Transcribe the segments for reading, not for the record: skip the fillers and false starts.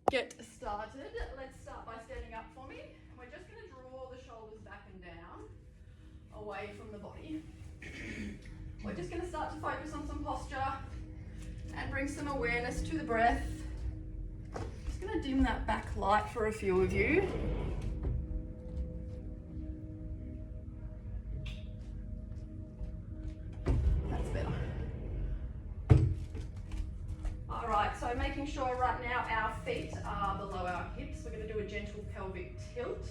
get started. Let's start by standing up for me. We're just going to draw the shoulders back and down, away from the body. We're just going to start to focus on some posture and bring some awareness to the breath. Just going to dim that back light for a few of you. That's better. All right, so making sure right now our feet are below our hips. We're going to do a gentle pelvic tilt.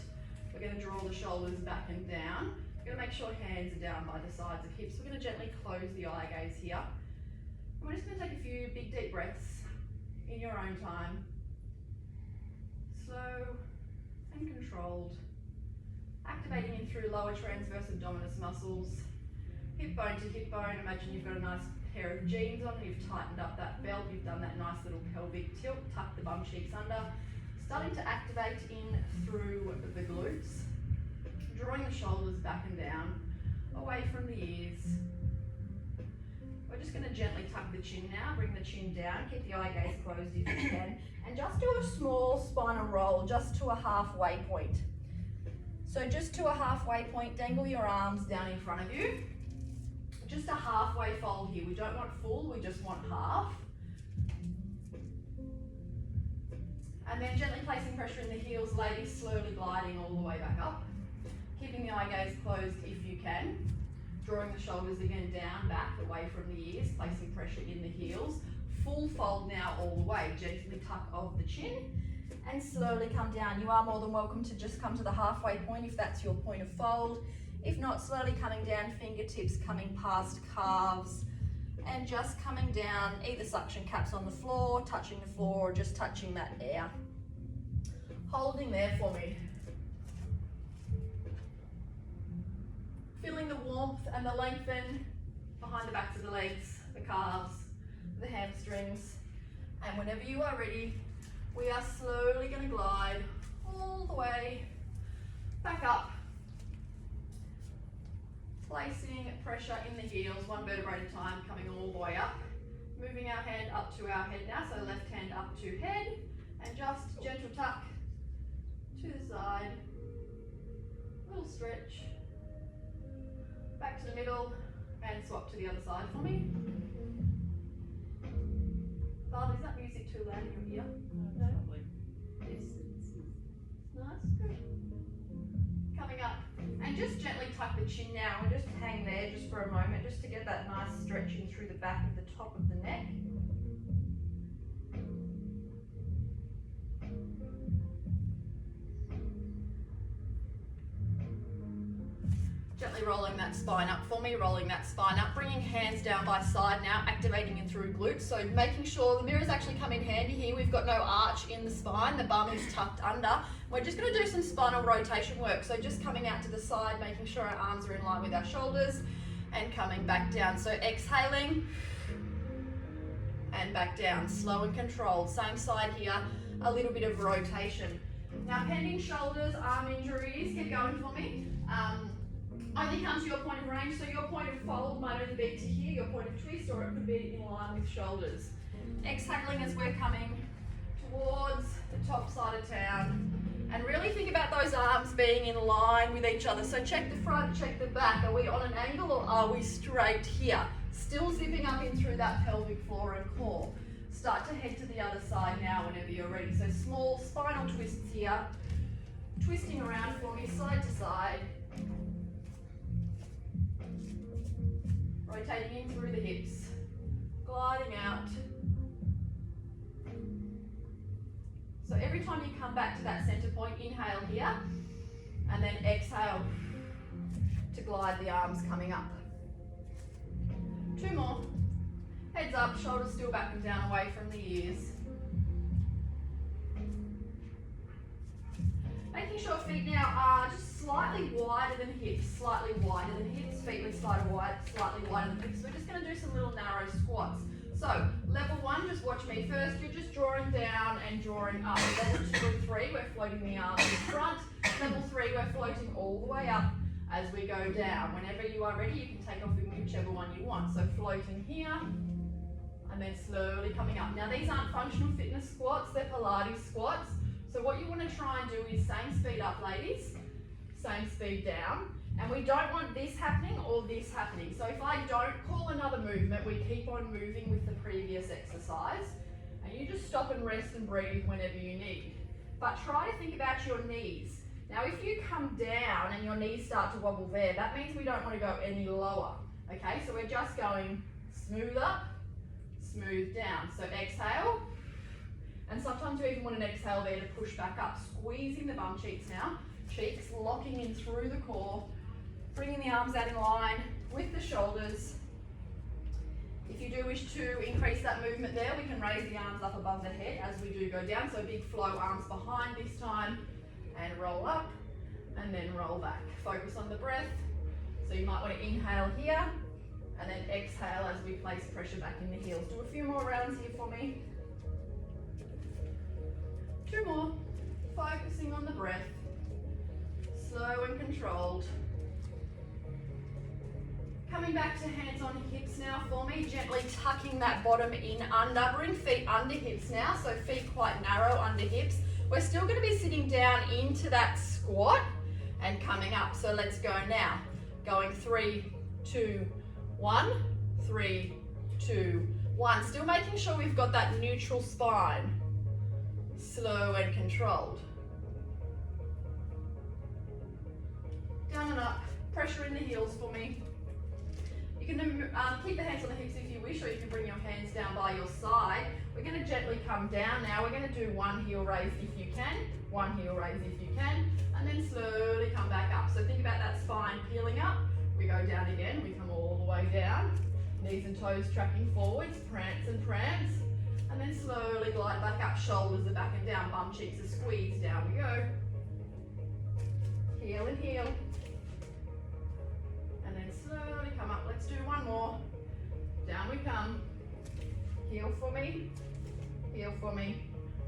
We're going to draw the shoulders back and down. We're going to make sure hands are down by the sides of hips. We're going to gently close the eye gaze here. And we're just going to take a few big deep breaths in your own time. Slow and controlled. Activating in through lower transverse abdominis muscles. Hip bone to hip bone. Imagine you've got a nice pair of jeans on, you've tightened up that belt, you've done that nice little pelvic tilt, tuck the bum cheeks under. Starting to activate in through the glutes. Drawing the shoulders back and down, away from the ears. We're just going to gently tuck the chin now, bring the chin down, keep the eye gaze closed if you can, and just do a small spinal roll just to a halfway point. So just to a halfway point, dangle your arms down in front of you. Just a halfway fold here. We don't want full, we just want half. And then gently placing pressure in the heels, ladies, slowly gliding all the way back up. Keeping the eye gaze closed if you can. Drawing the shoulders again down, back, away from the ears, placing pressure in the heels. Full fold now all the way. Gently tuck of the chin and slowly come down. You are more than welcome to just come to the halfway point if that's your point of fold. If not, slowly coming down, fingertips coming past calves and just coming down, either suction caps on the floor, touching the floor, or just touching that air. Holding there for me. Feeling the warmth and the lengthen behind the backs of the legs, the calves, the hamstrings. And whenever you are ready, we are slowly going to glide all the way back up. Placing pressure in the heels, one vertebrae at a time, coming all the way up. Moving our hand up to our head now, so left hand up to head, and just gentle tuck to the side. Little stretch. Back to the middle, and swap to the other side for me. Bob, is that music too loud in your ear? No? It's nice, good. Coming up, and just gently tuck the chin now, and just hang there just for a moment, just to get that nice stretching through the back of the top of the neck. Gently rolling that spine up for me, rolling that spine up, bringing hands down by side now, activating in through glutes. So making sure the mirrors actually come in handy here. We've got no arch in the spine, the bum is tucked under. We're just going to do some spinal rotation work. So just coming out to the side, making sure our arms are in line with our shoulders and coming back down. So exhaling and back down, slow and controlled. Same side here, a little bit of rotation. Now pending shoulders, arm injuries, keep going for me. Only comes to your point of range, so your point of fold might only be to here, your point of twist, or it could be in line with shoulders. Exhaling as we're coming towards the top side of town. And really think about those arms being in line with each other. So check the front, check the back. Are we on an angle or are we straight here? Still zipping up in through that pelvic floor and core. Start to head to the other side now whenever you're ready. So small spinal twists here. Twisting around for me side to side. Rotating in through the hips, gliding out. So every time you come back to that center point, inhale here, and then exhale to glide the arms coming up. Two more. Heads up, shoulders still back and down away from the ears. Making sure feet now are just slightly wider than hips, slightly wider than hips. Feet with slightly wider than hips. We're just going to do some little narrow squats. So level one, just watch me first. You're just drawing down and drawing up. Level 2 and 3, we're floating the arms in front. Level 3, we're floating all the way up as we go down. Whenever you are ready, you can take off in whichever one you want. So floating here, and then slowly coming up. Now these aren't functional fitness squats, they're Pilates squats. going to try and do is same speed up, ladies, same speed down. And we don't want this happening or this happening. So if I don't call another movement, we keep on moving with the previous exercise. And you just stop and rest and breathe whenever you need. But try to think about your knees. Now if you come down and your knees start to wobble there, that means we don't want to go any lower. Okay, so we're just going smooth up, smooth down. So exhale. And sometimes you even want an exhale there to push back up. Squeezing the bum cheeks now. Cheeks locking in through the core. Bringing the arms out in line with the shoulders. If you do wish to increase that movement there, we can raise the arms up above the head as we do go down. So big flow, arms behind this time, and roll up, and then roll back. Focus on the breath. So you might want to inhale here, and then exhale as we place pressure back in the heels. Do a few more rounds here for me. 2 more. Focusing on the breath. Slow and controlled. Coming back to hands on hips now for me, gently tucking that bottom in under, bring feet under hips now, so feet quite narrow under hips. We're still going to be sitting down into that squat and coming up, so let's go now. Going 3, 2, 1, 3, 2, 1. Still making sure we've got that neutral spine, slow and controlled. Down and up, pressure in the heels for me. You can keep the hands on the hips if you wish, or you can bring your hands down by your side. We're going to gently come down now. We're going to do 1 heel raise if you can, 1 heel raise if you can, and then slowly come back up. So think about that spine peeling up. We go down again, we come all the way down. Knees and toes tracking forwards, prance and prance. And then slowly glide back up, shoulders are back and down, bum cheeks are squeezed, down we go. Heel and heel. Slowly come up. Let's do 1 more. Down we come. Heel for me,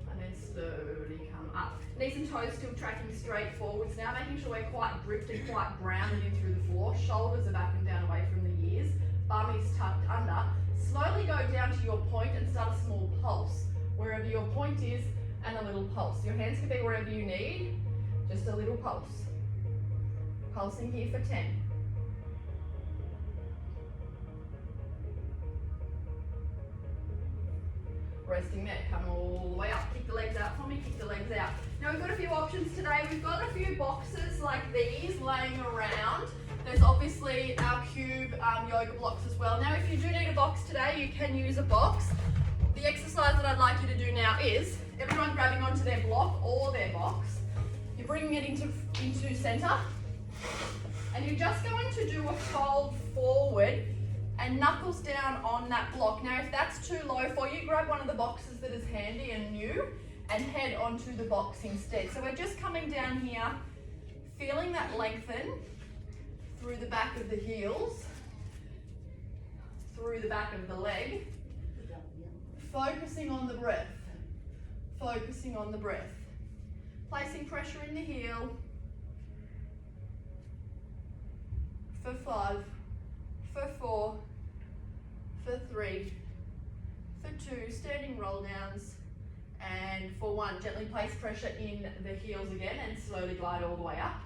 and then slowly come up. Knees and toes still tracking straight forwards now, making sure we're quite gripped and quite grounded in through the floor. Shoulders are back and down away from the ears. Bum is tucked under. Slowly go down to your point and start a small pulse. Wherever your point is, and a little pulse. Your hands can be wherever you need, just a little pulse. Pulsing here for 10. Resting there, come all the way up, kick the legs out for me, kick the legs out. Now we've got a few options today. We've got a few boxes like these laying around. There's obviously our cube yoga blocks as well. Now if you do need a box today, you can use a box. The exercise that I'd like you to do now is everyone grabbing onto their block or their box. You're bringing it into center, and you're just going to do a fold forward and knuckles down on that block. Now if that's too low for you, grab one of the boxes that is handy and new and head onto the box instead. So we're just coming down here, feeling that lengthen through the back of the heels, through the back of the leg, focusing on the breath, focusing on the breath. Placing pressure in the heel for 5, for 4, for 3, for 2, standing roll downs, and for 1, gently place pressure in the heels again and slowly glide all the way up.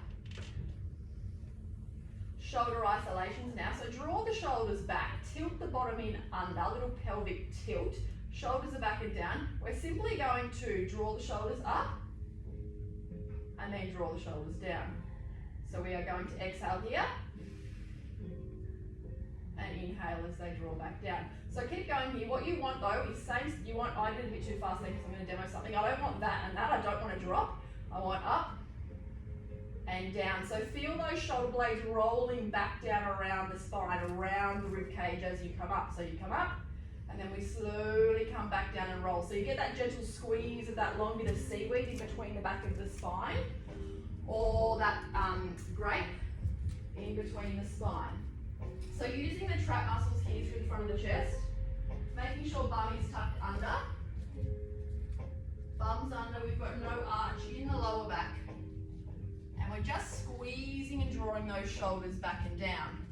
Shoulder isolations now, so draw the shoulders back, tilt the bottom in under, little pelvic tilt, shoulders are back and down. We're simply going to draw the shoulders up and then draw the shoulders down. So we are going to exhale here and inhale as they draw back down. So keep going here. What you want though is I did a bit too fast there because I'm going to demo something. I don't want that and that. I don't want to drop. I want up and down. So feel those shoulder blades rolling back down around the spine, around the rib cage as you come up. So you come up and then we slowly come back down and roll. So you get that gentle squeeze of that long bit of seaweed in between the back of the spine, or that grape in between the spine. So using the trap muscles here through the front of the chest, making sure bum is tucked under, bum's under, we've got no arch in the lower back. And we're just squeezing and drawing those shoulders back and down.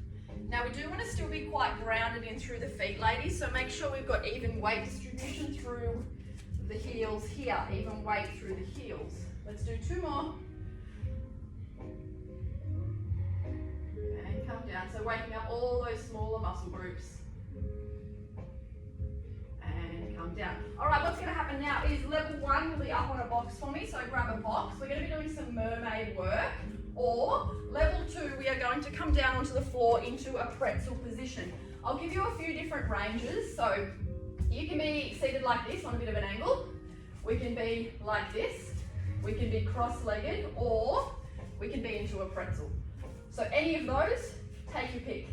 Now we do want to still be quite grounded in through the feet, ladies, so make sure we've got even weight distribution through the heels here, even weight through the heels. Let's do 2 more. And come down. So waking up all those smaller muscle groups. And come down. All right, what's going to happen now is level 1 will be up on a box for me. So grab a box. We're going to be doing some mermaid work. Or level 2, we are going to come down onto the floor into a pretzel position. I'll give you a few different ranges. So you can be seated like this on a bit of an angle. We can be like this. We can be cross-legged, or we can be into a pretzel. So any of those, take your pick.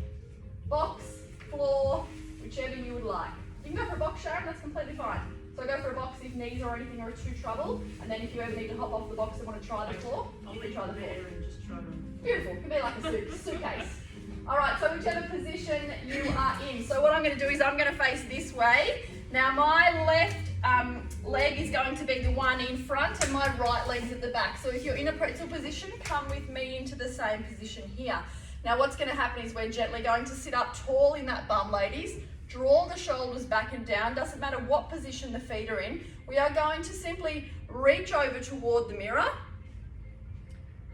Box, floor, whichever you would like. You can go for a box, Sharon, that's completely fine. So go for a box if knees or anything are too trouble, and then if you ever need to hop off the box and want to try the floor, you can try the floor. Beautiful, it can be like a suitcase. All right, so whichever position you are in. So what I'm going to do is I'm going to face this way. Now my left leg is going to be the one in front and my right leg's at the back. So if you're in a pretzel position, come with me into the same position here. Now what's going to happen is we're gently going to sit up tall in that bum, ladies. Draw the shoulders back and down, doesn't matter what position the feet are in. We are going to simply reach over toward the mirror,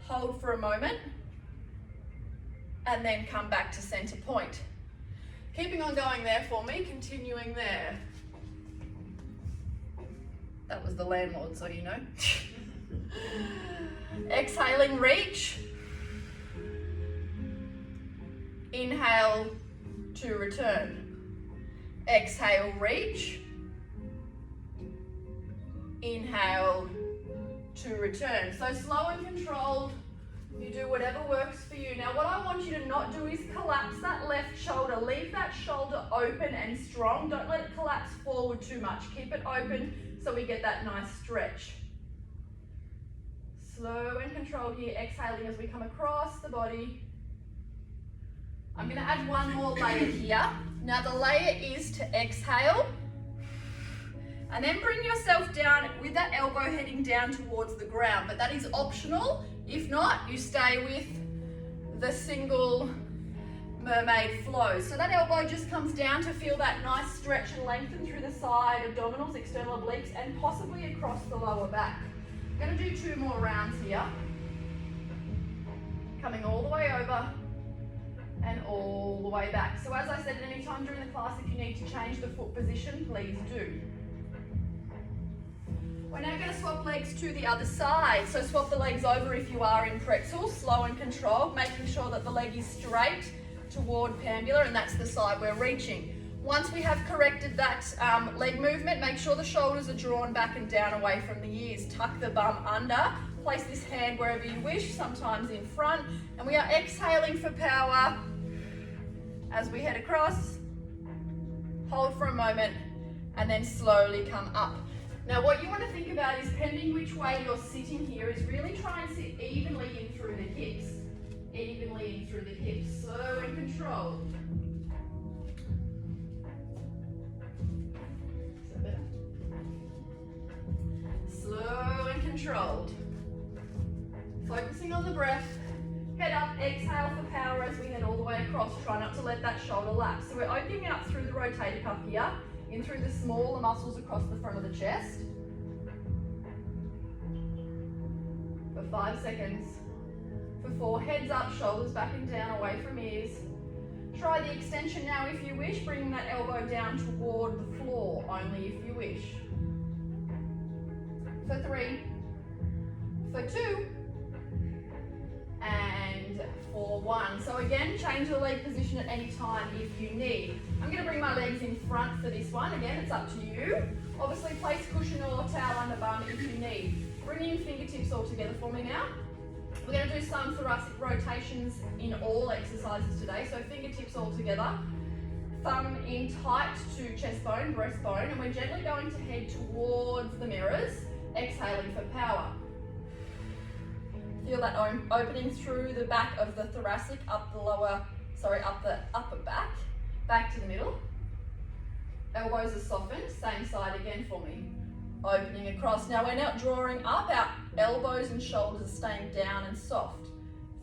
hold for a moment, and then come back to center point. Keeping on going there for me, continuing there. That was the landlord, so you know. Exhaling, reach. Inhale to return. Exhale, reach. Inhale to return. So slow and controlled. You do whatever works for you. Now what I want you to not do is collapse that left shoulder. Leave that shoulder open and strong. Don't let it collapse forward too much. Keep it open so we get that nice stretch. Slow and controlled here, exhaling as we come across the body. I'm going to add one more layer here. Now the layer is to exhale. And then bring yourself down with that elbow heading down towards the ground. But that is optional. If not, you stay with the single mermaid flow. So that elbow just comes down to feel that nice stretch and lengthen through the side abdominals, external obliques, and possibly across the lower back. I'm going to do 2 more rounds here. Coming all the way over and all the way back. So as I said, at any time during the class, if you need to change the foot position, please do. We're now going to swap legs to the other side. So swap the legs over if you are in pretzel, slow and controlled, making sure that the leg is straight toward Pambula, and that's the side we're reaching. Once we have corrected that leg movement, make sure the shoulders are drawn back and down away from the ears. Tuck the bum under. Place this hand wherever you wish, sometimes in front. And we are exhaling for power as we head across. Hold for a moment and then slowly come up. Now what you want to think about is, pending which way you're sitting here, is really try and sit evenly in through the hips. Evenly in through the hips, slow and controlled. Is that better? Slow and controlled. Focusing on the breath. Head up, exhale for power as we head all the way across. Try not to let that shoulder lapse. So we're opening up through the rotator cuff here, in through the smaller muscles across the front of the chest. For 5 seconds. For 4, heads up, shoulders back and down, away from ears. Try the extension now if you wish, bringing that elbow down toward the floor, only if you wish. For 3, for 2, and for 1. So again, change the leg position at any time if you need. I'm going to bring my legs in front for this one. Again, it's up to you. Obviously, place cushion or towel under bum if you need. Bring in fingertips all together for me now. We're going to do some thoracic rotations in all exercises today. So fingertips all together. Thumb in tight to chest bone, breastbone, and we're gently going to head towards the mirrors, exhaling for power. Feel that opening through the back of the thoracic, up the upper back, back to the middle. Elbows are softened, same side again for me. Opening across. Now we're not drawing up, our elbows and shoulders are staying down and soft.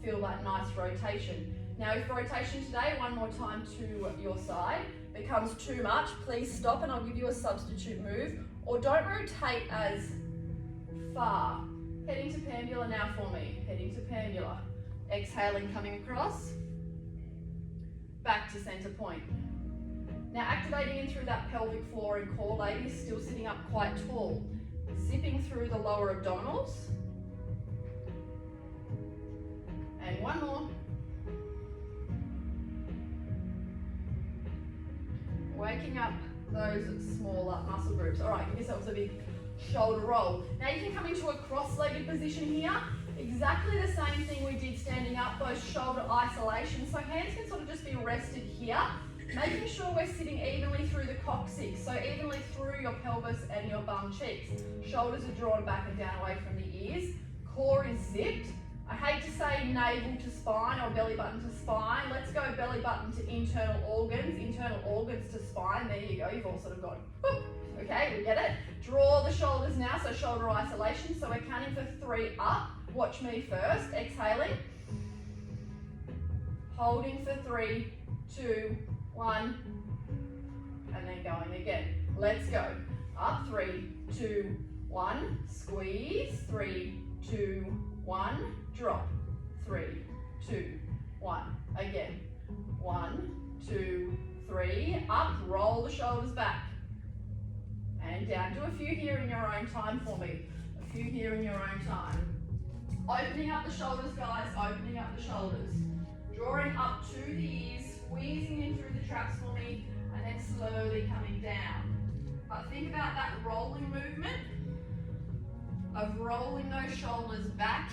Feel that nice rotation. Now if rotation today, one more time to your side, becomes too much, please stop and I'll give you a substitute move, or don't rotate as far. Heading to Pambula now for me. Heading to Pambula. Exhaling, coming across. Back to center point. Now activating in through that pelvic floor and core, ladies, still sitting up quite tall. Zipping through the lower abdominals. And one more. Waking up those smaller muscle groups. All right, give yourselves a big shoulder roll. Now you can come into a cross-legged position here. Exactly the same thing we did standing up, those shoulder isolation. So hands can sort of just be rested here, making sure we're sitting evenly through the coccyx, so evenly through your pelvis and your bum cheeks. Shoulders are drawn back and down away from the ears. Core is zipped. I hate to say navel to spine or belly button to spine. Let's go belly button to internal organs to spine. There you go, you've all sort of gone, whoop. Okay, we get it. Draw the shoulders now, so shoulder isolation. So we're counting for 3 up. Watch me first, exhaling. Holding for 3, 2, 1, and then going again. Let's go. Up, 3, 2, 1, squeeze, 3, 2, 1, drop, 3, 2, 1, again, 1, 2, 3, up, roll the shoulders back, and down. Do a few here in your own time for me, a few here in your own time. Opening up the shoulders, guys, opening up the shoulders, drawing up to the ears, squeezing in through the traps for me, and then slowly coming down. But think about that rolling movement of rolling those shoulders back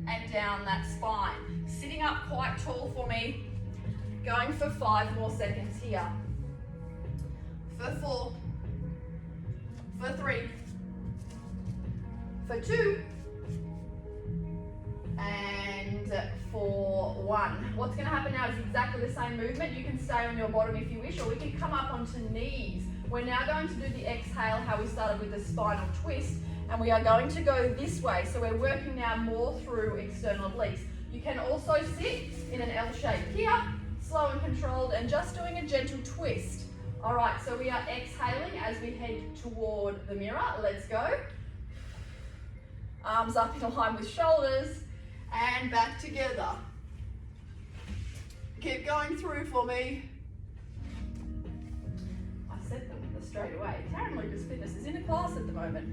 and down that spine. Sitting up quite tall for me, going for 5 more seconds here. For 4, for 3, for 2, and for 1. What's going to happen now is exactly the same movement. You can stay on your bottom if you wish, or we can come up onto knees. We're now going to do the exhale, how we started with the spinal twist, and we are going to go this way. So we're working now more through external obliques. You can also sit in an L shape here, slow and controlled, and just doing a gentle twist. All right, so we are exhaling as we head toward the mirror. Let's go. Arms up in line with shoulders, and back together. Keep going through for me. I said them straight away. Tarryn Lucas Fitness is in a class at the moment.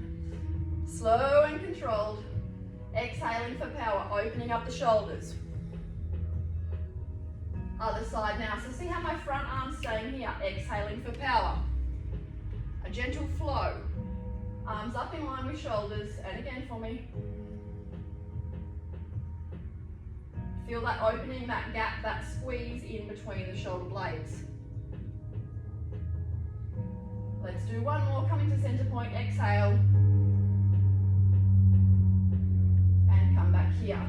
Slow and controlled. Exhaling for power, opening up the shoulders. Other side now. So see how my front arm's staying here. Exhaling for power. A gentle flow. Arms up in line with shoulders, and again for me. Feel that opening, that gap, that squeeze in between the shoulder blades. Let's do 1 more, coming to center point, exhale. And come back here.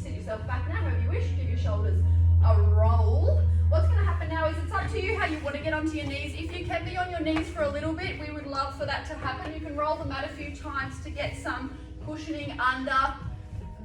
Sit yourself back now, wherever you wish. Give your shoulders a roll. What's going to happen now is it's up to you how you want to get onto your knees. If you can be on your knees for a little bit, we would love for that to happen. You can roll the mat a few times to get some cushioning under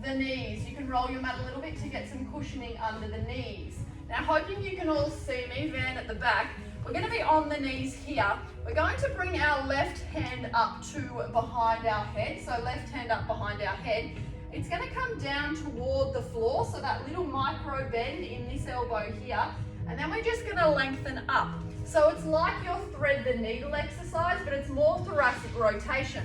the knees. You can roll your mat a little bit to get some cushioning under the knees. Now, hoping you can all see me, Van at the back, we're going to be on the knees here. We're going to bring our left hand up to behind our head. So left hand up behind our head. It's going to come down toward the floor, so that little micro bend in this elbow here. And then we're just going to lengthen up. So it's like your thread the needle exercise, but it's more thoracic rotation.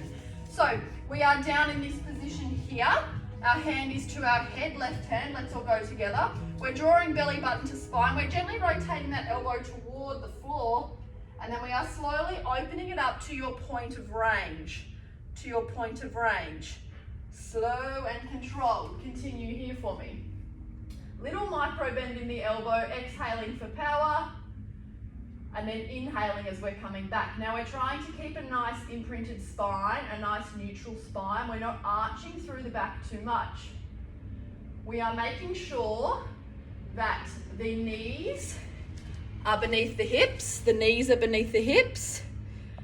So we are down in this position here. Our hand is to our head, left hand. Let's all go together. We're drawing belly button to spine. We're gently rotating that elbow toward the floor. And then we are slowly opening it up to your point of range. To your point of range. Slow and controlled. Continue here for me. Little micro bend in the elbow, exhaling for power, and then inhaling as we're coming back. Now we're trying to keep a nice imprinted spine, a nice neutral spine. We're not arching through the back too much. We are making sure that the knees are beneath the hips. The knees are beneath the hips.